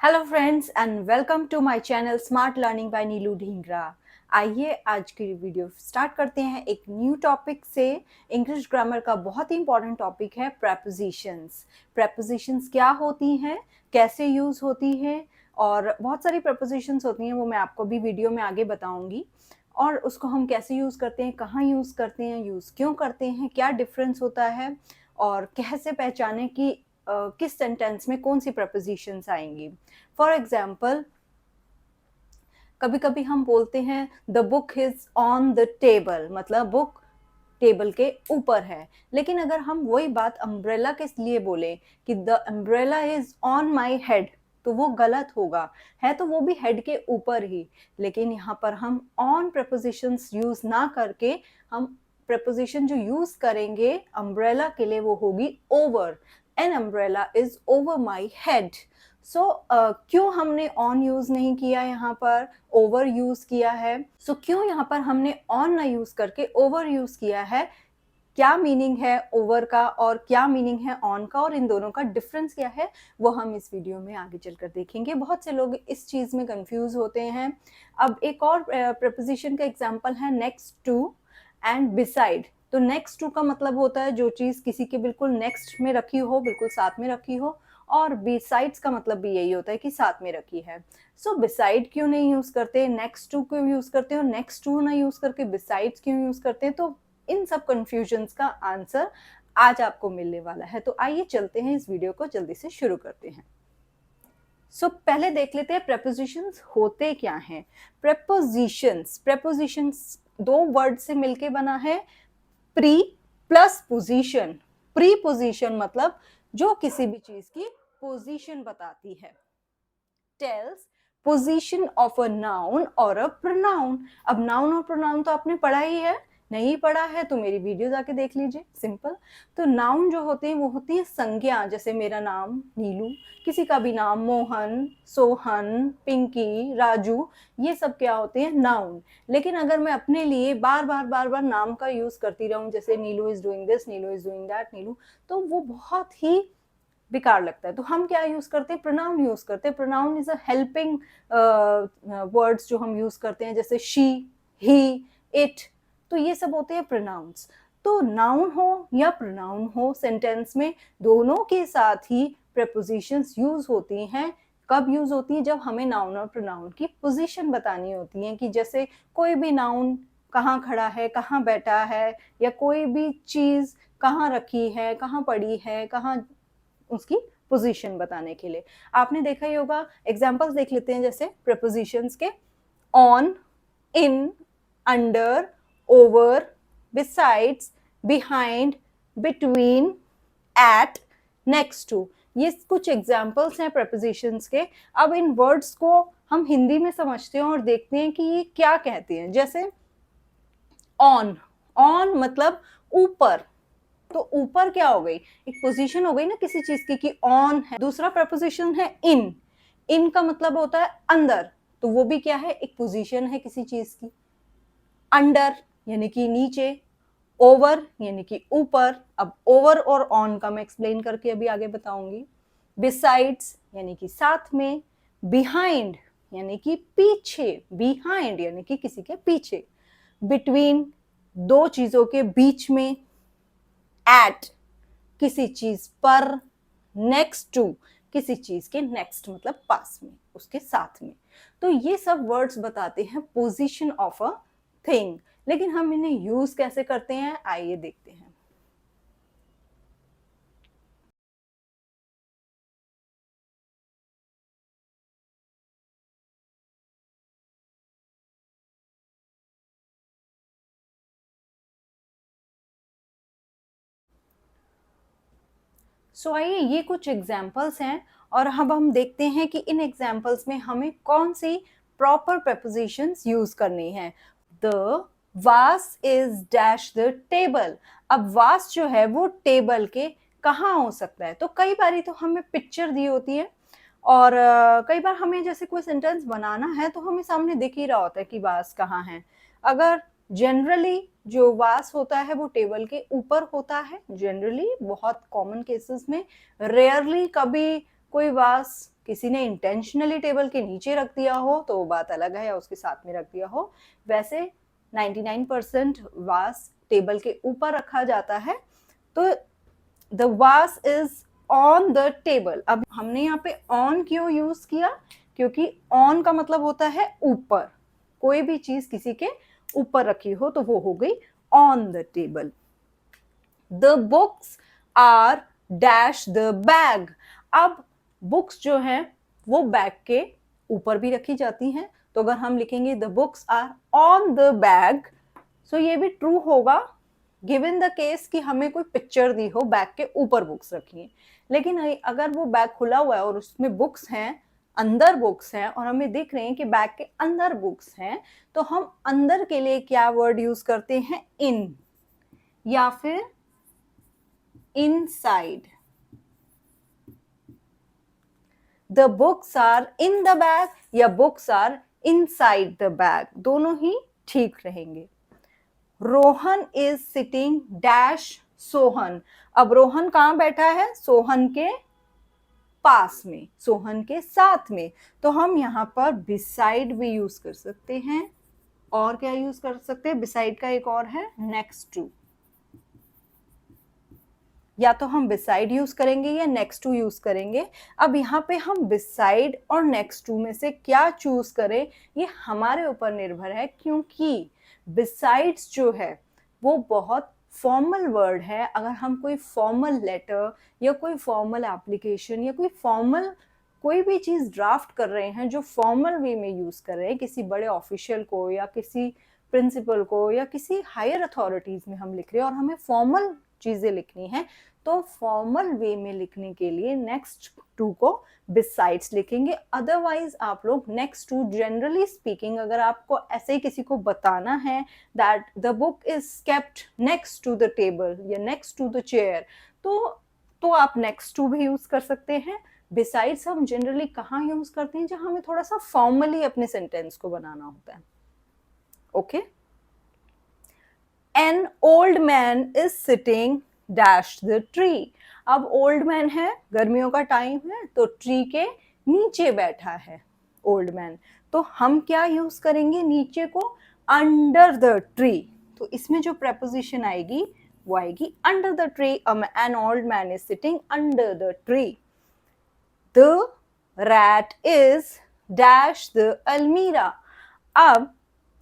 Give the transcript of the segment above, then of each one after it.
Hello friends and welcome to my channel smart learning by Neelu Dhingra. आइए आज की video start करते हैं एक न्यू टॉपिक से। इंग्लिश ग्रामर का बहुत ही इंपॉर्टेंट टॉपिक है प्रेपोजिशंस। प्रेपोजिशंस क्या होती हैं, कैसे यूज़ होती हैं, और बहुत सारी प्रेपोजिशंस होती हैं, वो मैं आपको भी वीडियो में आगे बताऊंगी। और उसको हम कैसे यूज़ करते हैं, कहाँ यूज़ करते हैं, यूज़ क्यों करते हैं, क्या डिफरेंस होता है, और कैसे पहचाने कि किस सेंटेंस में कौन सी प्रपोजिशंस आएंगी। फॉर एग्जाम्पल, कभी कभी हम बोलते हैं the book is on the table, मतलब बुक टेबल के ऊपर है। लेकिन अगर हम वही बात अम्ब्रेला के लिए बोले कि the umbrella is on my head, तो वो गलत होगा। है तो वो भी हेड के ऊपर ही, लेकिन यहाँ पर हम ऑन प्रपोजिशंस यूज ना करके हम प्रपोजिशन जो यूज करेंगे अम्ब्रेला के लिए वो होगी over. An umbrella is over my head. So क्यों हमने ऑन यूज नहीं किया, यहाँ पर ओवर यूज किया है। सो क्यों यहाँ पर हमने ऑन ना यूज करके ओवर यूज किया है, क्या मीनिंग है ओवर का और क्या मीनिंग है ऑन का, और इन दोनों का डिफरेंस क्या है, वो हम इस वीडियो में आगे चलकर देखेंगे। बहुत से लोग इस चीज में कंफ्यूज होते हैं। अब एक और प्रपोजिशन का एग्जांपल है नेक्स्ट टू एंड बिसाइड। तो नेक्स्ट टू का मतलब होता है जो चीज किसी के बिल्कुल नेक्स्ट में रखी हो, बिल्कुल साथ में रखी हो, और बिसाइड्स का मतलब भी यही होता है कि साथ में रखी है। सो बिसाइड क्यों नहीं यूज करते, नेक्स्ट टू क्यों यूज करते हो, नेक्स्ट टू ना यूज करके बिसाइड्स क्यों यूज करते हैं, तो इन सब कंफ्यूजन्स का आंसर आज आपको मिलने वाला है। तो आइए चलते हैं, इस वीडियो को जल्दी से शुरू करते हैं। पहले देख लेते हैं प्रेपोजिशंस होते क्या हैं। प्रेपोजिशंस दो वर्ड से मिलके बना है, pre plus position. Preposition मतलब जो किसी भी चीज की पोजीशन बताती है। Tells position of a noun और अ प्रोनाउन। अब नाउन और प्रोनाउन तो आपने पढ़ा ही है, नहीं पढ़ा है तो मेरी वीडियो जाके देख लीजिए, सिंपल। तो नाउन जो होते हैं वो होती है संज्ञा, जैसे मेरा नाम नीलू, किसी का भी नाम मोहन, सोहन, पिंकी, राजू, ये सब क्या होते हैं, नाउन। लेकिन अगर मैं अपने लिए बार बार नाम का यूज करती रहूं, जैसे Neelu is doing this, Neelu is doing that, Neelu, तो वो बहुत ही बेकार लगता है। तो हम क्या यूज करते हैं, प्रोनाउन यूज करते हैं। Pronoun is a helping words जो हम यूज करते हैं, जैसे शी, ही, इट, तो ये सब होते हैं प्रोनाउंस। तो नाउन हो या प्रोनाउन हो, सेंटेंस में दोनों के साथ ही प्रेपोजिशंस यूज होती हैं। कब यूज होती है, जब हमें नाउन और प्रोनाउन की पोजीशन बतानी होती है, कि जैसे कोई भी नाउन कहाँ खड़ा है, कहाँ बैठा है, या कोई भी चीज कहाँ रखी है, कहाँ पड़ी है, कहाँ, उसकी पोजीशन बताने के लिए। आपने देखा ही होगा, एग्जांपल्स देख लेते हैं जैसे प्रेपोजिशंस के। On, in, under, over, besides, behind, between, at, next to, ये कुछ एग्जाम्पल्स हैं प्रेपोजिशंस के। अब इन वर्ड्स को हम हिंदी में समझते हैं और देखते हैं कि ये क्या कहते हैं। जैसे ऑन, ऑन मतलब ऊपर, तो ऊपर क्या हो गई, एक पोजीशन हो गई ना किसी चीज की कि ऑन है। दूसरा प्रपोजिशन है इन, इन का मतलब होता है अंदर, तो वो भी क्या है, एक पोजीशन है किसी चीज की। अंडर यानी कि नीचे, ओवर यानी कि ऊपर। अब ओवर और ऑन का मैं एक्सप्लेन करके अभी आगे बताऊंगी। बिसाइड्स यानी कि साथ में, बिहाइंड यानी कि पीछे, बिहाइंड यानी कि किसी के पीछे, बिटवीन दो चीजों के बीच में, एट किसी चीज पर, नेक्स्ट टू किसी चीज के नेक्स्ट मतलब पास में, उसके साथ में। तो ये सब वर्ड्स बताते हैं पोजीशन ऑफ अ थिंग। लेकिन हम इन्हें यूज कैसे करते हैं, आइए देखते हैं। आइए, ये कुछ एग्जाम्पल्स हैं, और अब हम देखते हैं कि इन एग्जाम्पल्स में हमें कौन सी प्रॉपर prepositions यूज करनी है। द वास इज डैश द टेबल। अब वास जो है वो टेबल के कहाँ हो सकता है, तो कई बार तो हमें पिक्चर दी होती है, और कई बार हमें जैसे कोई सेंटेंस बनाना है तो हमें सामने दिख ही रहा होता है कि वास कहाँ है। अगर जनरली जो वास होता है वो टेबल के ऊपर होता है, जनरली बहुत कॉमन केसेस में, रेयरली कभी कोई वास किसी ने इंटेंशनली टेबल के नीचे रख दिया हो तो वो बात अलग है, या उसके साथ में रख दिया हो। वैसे 99% वास टेबल के ऊपर रखा जाता है। तो द वास इज ऑन द टेबल। अब हमने यहाँ पे ऑन क्यों यूज किया? क्योंकि ऑन का मतलब होता है ऊपर, कोई भी चीज किसी के ऊपर रखी हो तो वो हो गई on the table. The books are dash the bag. अब बुक्स जो है वो बैग के ऊपर भी रखी जाती हैं, तो अगर हम लिखेंगे the books are on the bag, so ये भी ट्रू होगा गिवन द केस कि हमें कोई पिक्चर दी हो बैग के ऊपर बुक्स रखी हैं। लेकिन अगर वो बैग खुला हुआ है और उसमें बुक्स हैं, अंदर बुक्स हैं, और हमें दिख रहे हैं कि बैग के अंदर बुक्स हैं, तो हम अंदर के लिए क्या वर्ड यूज करते हैं? इन, या फिर inside. The books are in the bag या books are inside the bag, दोनों ही ठीक रहेंगे। Rohan is sitting dash Sohan. अब रोहन कहां बैठा है? सोहन के पास में, सोहन के साथ में। तो हम यहाँ पर बिसाइड भी यूज कर सकते हैं। और क्या यूज कर सकते हैं? बिसाइड का एक और है नेक्स्ट टू। या तो हम बिसाइड यूज करेंगे या नेक्स्ट टू यूज करेंगे। अब यहाँ पे हम बिसाइड और नेक्स्ट टू में से क्या चूज करें ये हमारे ऊपर निर्भर है, क्योंकि बिसाइड्स जो है वो बहुत फॉर्मल वर्ड है। अगर हम कोई फॉर्मल लेटर या कोई फॉर्मल एप्लीकेशन या कोई भी चीज ड्राफ्ट कर रहे हैं जो फॉर्मल वे में यूज कर रहे हैं, किसी बड़े ऑफिशियल को या किसी प्रिंसिपल को या किसी हायर अथॉरिटीज में हम लिख रहे हैं और हमें फॉर्मल चीजें लिखनी है, तो फॉर्मल वे में लिखने के लिए नेक्स्ट टू को बिसाइड्स लिखेंगे। अदरवाइज आप लोग नेक्स्ट टू, जनरली स्पीकिंग, अगर आपको ऐसे ही किसी को बताना है that the book is kept next to the table या नेक्स्ट टू द चेयर, तो आप नेक्स्ट टू भी यूज कर सकते हैं। बिसाइड्स हम जनरली कहाँ यूज करते हैं? जहां हमें थोड़ा सा फॉर्मली अपने सेंटेंस को बनाना होता है। Okay, An old man is sitting dash the tree. अब ओल्ड मैन है, गर्मियों का टाइम है, तो ट्री के नीचे बैठा है ओल्ड मैन। तो हम क्या यूज करेंगे नीचे को? Under the tree. तो इसमें जो preposition आएगी वो आएगी under the tree. An old man is sitting under the tree. The rat is dash the almirah. अब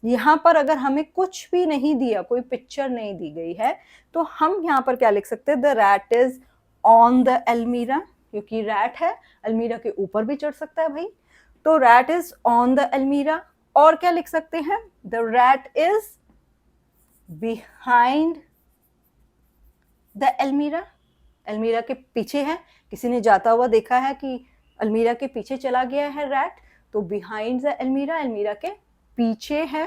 यहाँ पर अगर हमें कुछ भी नहीं दिया, कोई पिक्चर नहीं दी गई है, तो हम यहाँ पर क्या लिख सकते हैं? The rat is on the अलमीरा, क्योंकि रैट है, अलमीरा के ऊपर भी चढ़ सकता है भाई, तो रैट इज ऑन द अलमीरा। और क्या लिख सकते हैं? The rat is behind the अलमीरा, अलमीरा के पीछे है। किसी ने जाता हुआ देखा है कि अलमीरा के पीछे चला गया है रैट, तो बिहाइंड द अलमीरा, अलमीरा के पीछे है।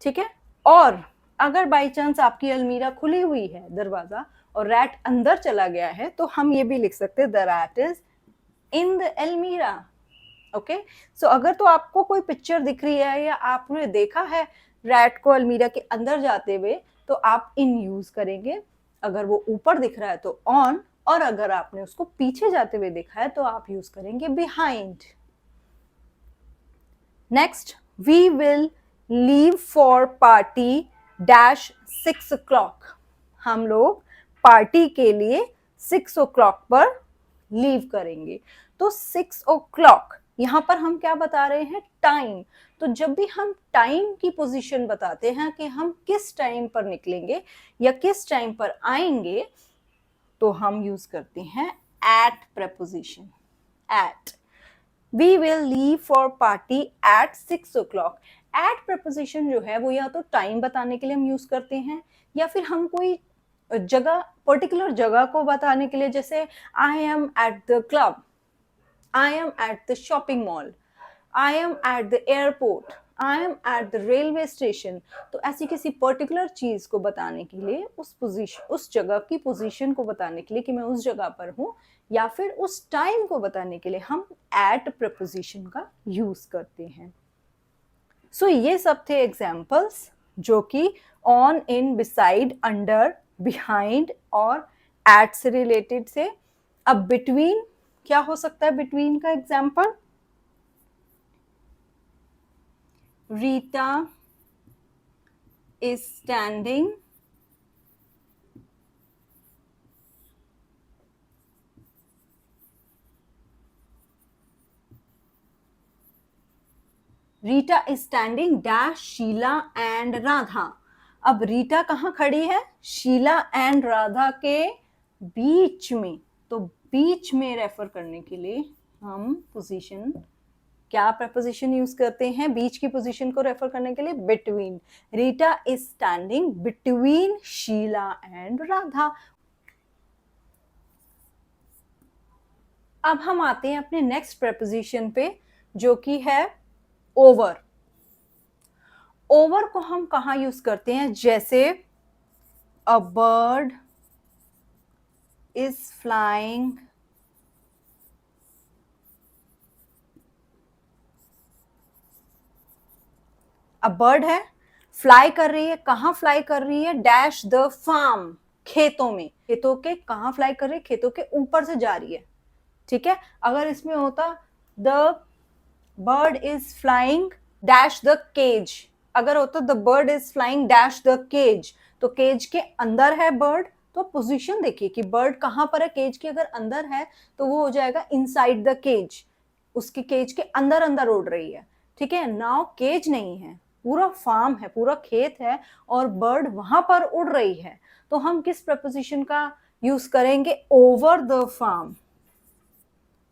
ठीक है, और अगर बाई चांस आपकी अलमीरा खुली हुई है, दरवाजा, और रैट अंदर चला गया है, तो हम ये भी लिख सकते हैं the rat is in the अलमीरा। ओके, सो अगर तो आपको कोई पिक्चर दिख रही है या आपने देखा है रैट को अलमीरा के अंदर जाते हुए, तो आप इन यूज करेंगे। अगर वो ऊपर दिख रहा है तो ऑन, और अगर आपने उसको पीछे जाते हुए देखा है तो आप यूज करेंगे behind. Next, we will leave for party dash 6 o'clock. हम लोग पार्टी के लिए 6 o'clock पर लीव करेंगे। तो 6 o'clock यहाँ पर हम क्या बता रहे हैं? टाइम। तो जब भी हम टाइम की पोजीशन बताते हैं कि हम किस टाइम पर निकलेंगे या किस टाइम पर आएंगे, तो हम यूज करते हैं at preposition, at. We will leave for party at 6 o'clock. At preposition जो है वो या तो टाइम बताने के लिए हम यूज करते हैं, या फिर हम कोई जगह, पर्टिकुलर जगह को बताने के लिए, जैसे I am at the club, I am at the shopping mall, I am at the airport, I am at the railway station. तो ऐसी किसी पर्टिकुलर चीज को बताने के लिए, उस जगह की पोजीशन को बताने के लिए कि मैं उस जगह पर हूँ, या फिर उस टाइम को बताने के लिए हम एट प्रपोजिशन का यूज करते हैं। सो ये सब थे एग्जाम्पल्स जो कि on, in, beside, under, behind और एट से रिलेटेड से। अब बिटवीन क्या हो सकता है बिटवीन का example? Rita is standing Rita is standing dash Sheela and Radha. अब रीटा कहाँ खड़ी है? शीला एंड राधा के बीच में। तो बीच में रेफर करने के लिए हम पोजीशन, क्या प्रपोजिशन यूज करते हैं बीच की पोजीशन को रेफर करने के लिए? Between. Rita is standing between Sheela and Radha. अब हम आते हैं अपने नेक्स्ट प्रपोजिशन पे, जो कि है ओवर। ओवर को हम कहाँ यूज करते हैं? जैसे a bird is flying a bird है, फ्लाई कर रही है, कहाँ फ्लाई कर रही है? डैश द फार्म, खेतों में। खेतों के कहाँ फ्लाई कर रही है? खेतों के ऊपर से जा रही है, ठीक है। अगर इसमें होता the bird is flying dash the cage, अगर होता the bird is flying dash the cage, तो केज के अंदर है बर्ड, तो पोजीशन देखिए कि बर्ड कहां पर है। केज के अगर अंदर है तो वो हो जाएगा इनसाइड द केज, उसकी केज के अंदर अंदर उड़ रही है, ठीक है। नाउ केज नहीं है, पूरा फार्म है, पूरा खेत है और बर्ड वहां पर उड़ रही है, तो हम किस प्रपोजिशन का यूज करेंगे? ओवर द फार्म,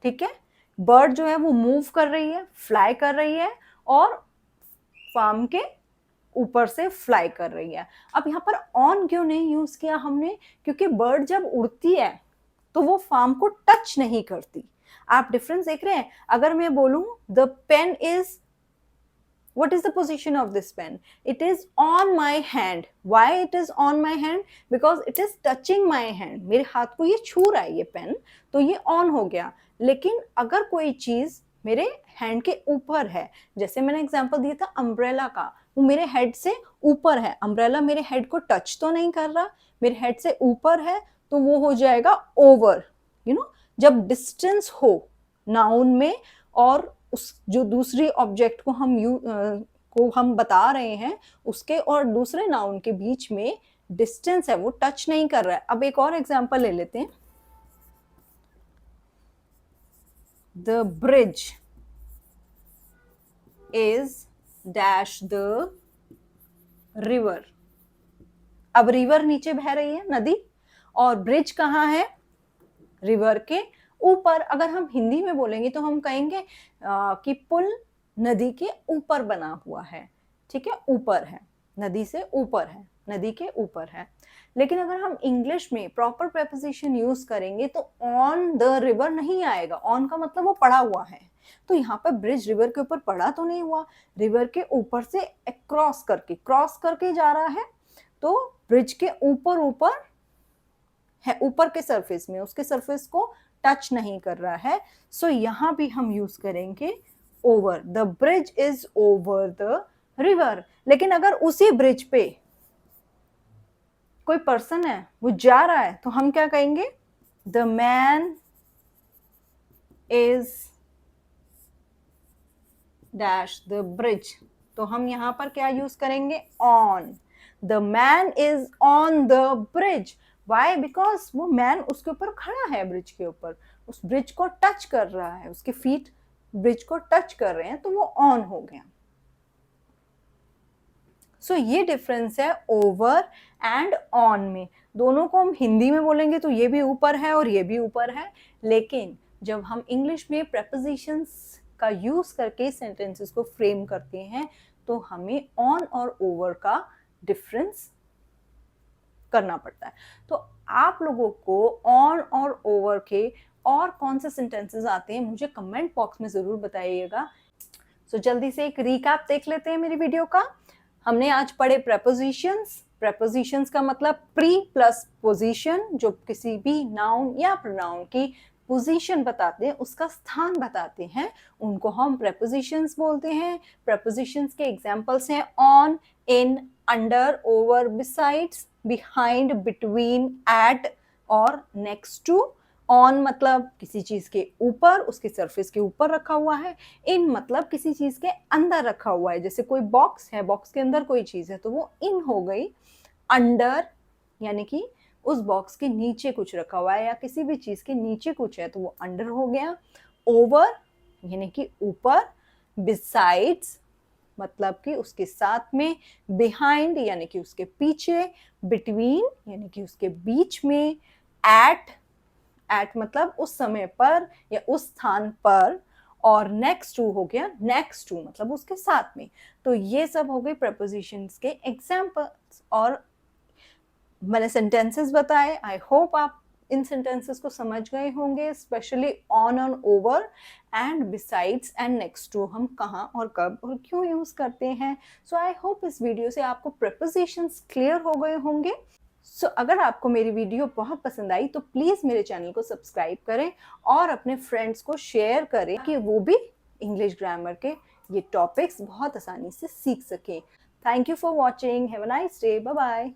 ठीक है। बर्ड जो है वो मूव कर रही है, फ्लाई कर रही है और फार्म के ऊपर से फ्लाई कर रही है। अब यहाँ पर ऑन क्यों नहीं यूज किया हमने? क्योंकि बर्ड जब उड़ती है तो वो फार्म को टच नहीं करती। आप डिफरेंस देख रहे हैं? अगर मैं बोलूं the pen is, what is the position of this pen? It is on my hand. Why it is on my hand? Because it is touching my hand. मेरे हाथ को ये छू रहा है ये पेन, तो ये ऑन हो गया। लेकिन अगर कोई चीज मेरे हैंड के ऊपर है, जैसे मैंने एग्जांपल दिया था अम्ब्रेला का, वो मेरे हेड से ऊपर है, अम्ब्रेला मेरे हेड को टच तो नहीं कर रहा, मेरे हेड से ऊपर है, तो वो हो जाएगा ओवर। जब डिस्टेंस हो नाउन में और उस जो दूसरी ऑब्जेक्ट को हम बता रहे हैं उसके और दूसरे नाउन के बीच में डिस्टेंस है, वो टच नहीं कर रहा है। अब एक और एग्जांपल ले लेते हैं। The bridge is dash the river. अब रिवर नीचे बह रही है, नदी, और ब्रिज कहाँ है? रिवर के ऊपर। अगर हम हिंदी में बोलेंगे तो हम कहेंगे कि पुल नदी के ऊपर बना हुआ है, ठीक है, ऊपर है, नदी से ऊपर है, नदी के ऊपर है। लेकिन अगर हम इंग्लिश में प्रॉपर प्रेपोजिशन यूज करेंगे तो ऑन द रिवर नहीं आएगा। ऑन का मतलब वो पड़ा हुआ है, तो यहाँ पर ब्रिज रिवर के ऊपर पड़ा तो नहीं हुआ, रिवर के ऊपर से क्रॉस करके जा रहा है, तो ब्रिज के ऊपर ऊपर है, ऊपर के सरफेस में, उसके सरफेस को टच नहीं कर रहा है। सो यहां भी हम यूज करेंगे over. The bridge is over the river. लेकिन अगर उसी ब्रिज पे कोई पर्सन है, वो जा रहा है, तो हम क्या कहेंगे? The man is dash the bridge. तो हम यहां पर क्या यूज करेंगे? On. The man is on the bridge. Why? Because वो मैन उसके ऊपर खड़ा है, ब्रिज के ऊपर, उस ब्रिज को टच कर रहा है, उसके फीट ब्रिज को टच कर रहे हैं, तो वो ऑन हो गया। सो ये डिफरेंस है ओवर एंड ऑन में। दोनों को हम हिंदी में बोलेंगे तो ये भी ऊपर है और ये भी ऊपर है, लेकिन जब हम इंग्लिश में प्रेपोजिशंस का यूज करके सेंटेंसेस को फ्रेम करते हैं तो हमें ऑन और ओवर का डिफरेंस करना पड़ता है। तो आप लोगों को ऑन और ओवर के और कौन से सेंटेंसेस आते हैं मुझे कमेंट बॉक्स में जरूर बताइएगा। सो जल्दी से एक रिकैप देख लेते हैं मेरी वीडियो का। हमने आज पढ़े प्रेपोजिशंस। प्रेपोजिशंस का मतलब प्री प्लस पोजीशन, जो किसी भी नाउन या प्रोनाउन की पोजीशन बताते हैं, उसका स्थान बताते हैं, उनको हम प्रेपोजिशंस बोलते हैं। प्रेपोजिशंस के एग्जांपल्स हैं on, in, under, over, besides, behind, between, at और नेक्स्ट टू। ऑन मतलब किसी चीज के ऊपर, उसके सरफेस के ऊपर रखा हुआ है। इन मतलब किसी चीज के अंदर रखा हुआ है, जैसे कोई बॉक्स है, बॉक्स के अंदर कोई चीज है तो वो इन हो गई। अंडर यानी कि उस बॉक्स के नीचे कुछ रखा हुआ है या किसी भी चीज के नीचे कुछ है तो वो अंडर हो गया। ओवर यानी कि ऊपर। बिसाइड्स मतलब कि उसके साथ में। बिहाइंड यानी कि उसके पीछे। बिटवीन यानी कि उसके बीच में। एट मतलब उस समय पर या उस स्थान पर। और नेक्स्ट टू हो गया नेक्स्ट टू मतलब उसके साथ में। तो ये सब हो गए प्रपोजिशंस के एग्जाम्पल्स और मैंने सेंटेंसेस बताए। आई होप आप इन सेंटेंसेस को समझ गए होंगे, स्पेशली ऑन और over and besides and next to हम कहाँ और कब और क्यों यूज करते हैं। सो आई होप इस वीडियो से आपको प्रपोजिशंस क्लियर हो गए होंगे। सो अगर आपको मेरी वीडियो बहुत पसंद आई तो प्लीज़ मेरे चैनल को सब्सक्राइब करें और अपने फ्रेंड्स को शेयर करें कि वो भी इंग्लिश ग्रामर के ये टॉपिक्स बहुत आसानी से सीख सकें। Thank you for watching. Have a nice day. Bye bye.